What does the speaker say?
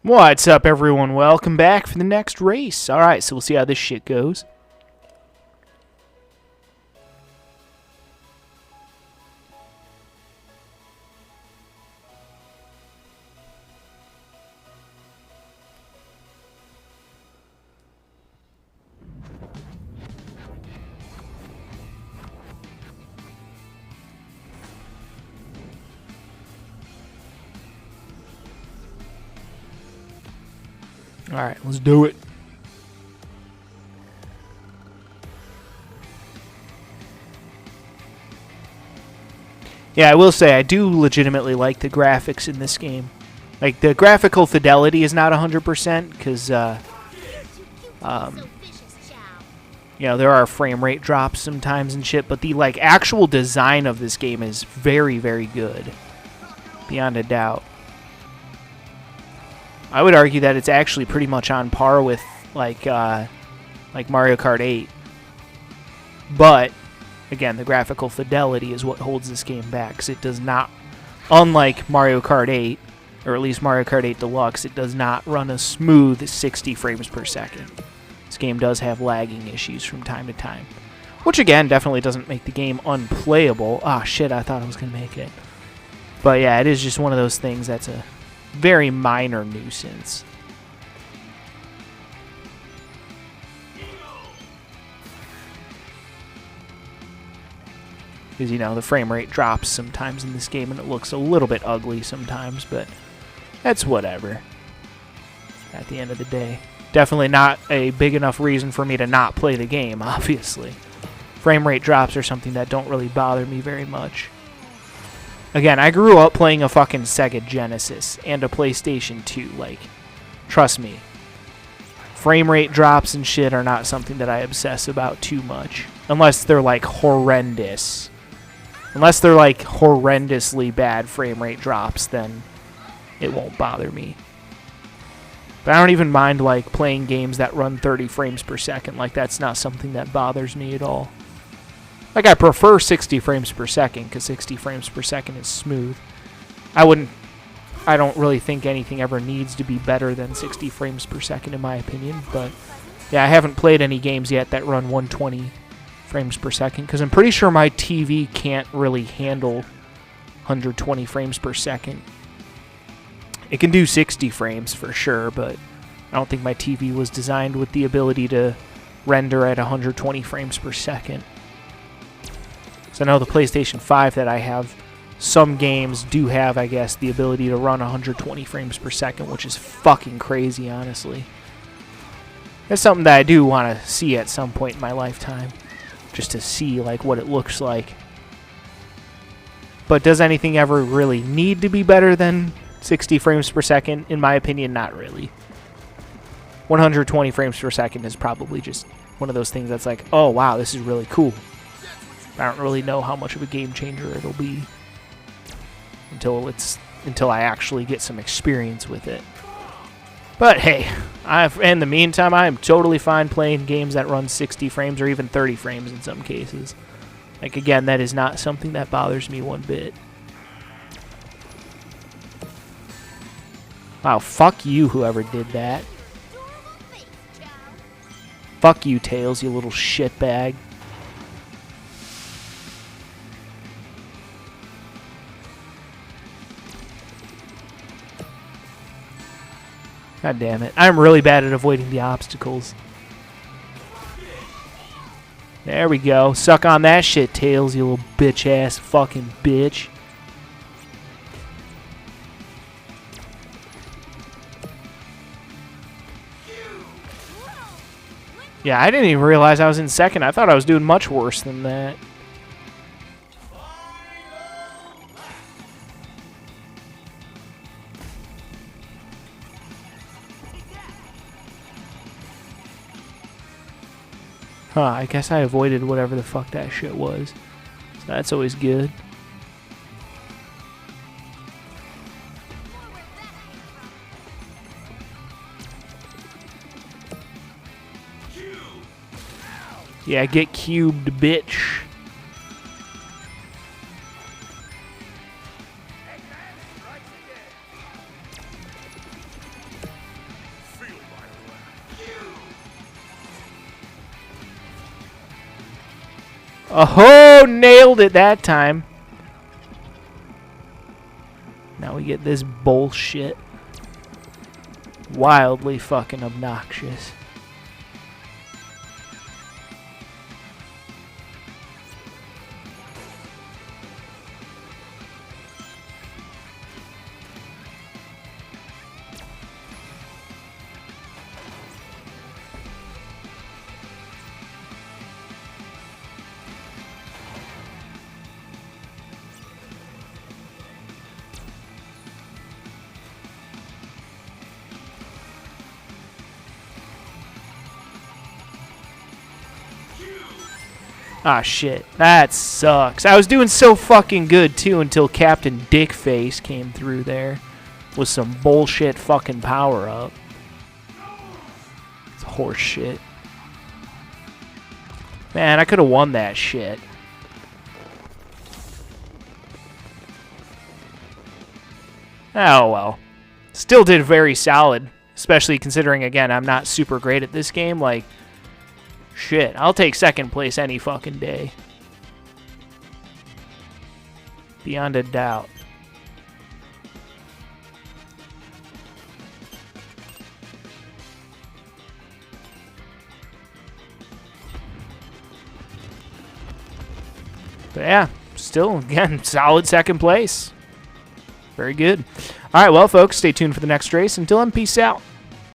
What's up, everyone? Welcome back for the next race. Alright, so we'll see how this shit goes. Alright, let's do it. Yeah, I will say, I do legitimately like the graphics in this game. Like, the graphical fidelity is not 100%, because, you know, there are frame rate drops sometimes and shit, but the, like, actual design of this game is very, very good. Beyond a doubt. I would argue that it's actually pretty much on par with, like Mario Kart 8. But, again, the graphical fidelity is what holds this game back, because it does not, unlike Mario Kart 8, or at least Mario Kart 8 Deluxe, it does not run a smooth 60 frames per second. This game does have lagging issues from time to time. Which, again, definitely doesn't make the game unplayable. Ah, shit, I thought I was going to make it. But, yeah, it is just one of those things that's a very minor nuisance. Because, you know, the frame rate drops sometimes in this game and it looks a little bit ugly sometimes, but that's whatever at the end of the day. Definitely not a big enough reason for me to not play the game, obviously. Frame rate drops are something that don't really bother me very much. Again, I grew up playing a fucking Sega Genesis and a PlayStation 2. Like, trust me. Frame rate drops and shit are not something that I obsess about too much. Unless they're, like, horrendous. Unless they're, like, horrendously bad frame rate drops, then it won't bother me. But I don't even mind, like, playing games that run 30 frames per second. Like, that's not something that bothers me at all. Like, I prefer 60 frames per second, because 60 frames per second is smooth. I don't really think anything ever needs to be better than 60 frames per second, in my opinion. But, yeah, I haven't played any games yet that run 120 frames per second, because I'm pretty sure my TV can't really handle 120 frames per second. It can do 60 frames for sure, but I don't think my TV was designed with the ability to render at 120 frames per second. So I know the PlayStation 5 that I have, some games do have, I guess, the ability to run 120 frames per second, which is fucking crazy, honestly. That's something that I do want to see at some point in my lifetime, just to see, like, what it looks like. But does anything ever really need to be better than 60 frames per second? In my opinion, not really. 120 frames per second is probably just one of those things that's like, oh, wow, this is really cool. I don't really know how much of a game changer it'll be until I actually get some experience with it. But hey, in the meantime, I am totally fine playing games that run 60 frames or even 30 frames in some cases. Like, again, that is not something that bothers me one bit. Wow, fuck you, whoever did that. Fuck you, Tails, you little shitbag. God damn it. I'm really bad at avoiding the obstacles. There we go. Suck on that shit, Tails, you little bitch-ass fucking bitch. Yeah, I didn't even realize I was in second. I thought I was doing much worse than that. Huh, I guess I avoided whatever the fuck that shit was. So that's always good. Yeah, get cubed, bitch. Oh, nailed it that time. Now we get this bullshit. Wildly fucking obnoxious. Ah, shit. That sucks. I was doing so fucking good, too, until Captain Dickface came through there with some bullshit fucking power-up. It's horse shit. Man, I could have won that shit. Oh, well. Still did very solid, especially considering, again, I'm not super great at this game. Like, shit, I'll take second place any fucking day. Beyond a doubt. But yeah, still, again, solid second place. Very good. All right, well, folks, stay tuned for the next race. Until then, peace out.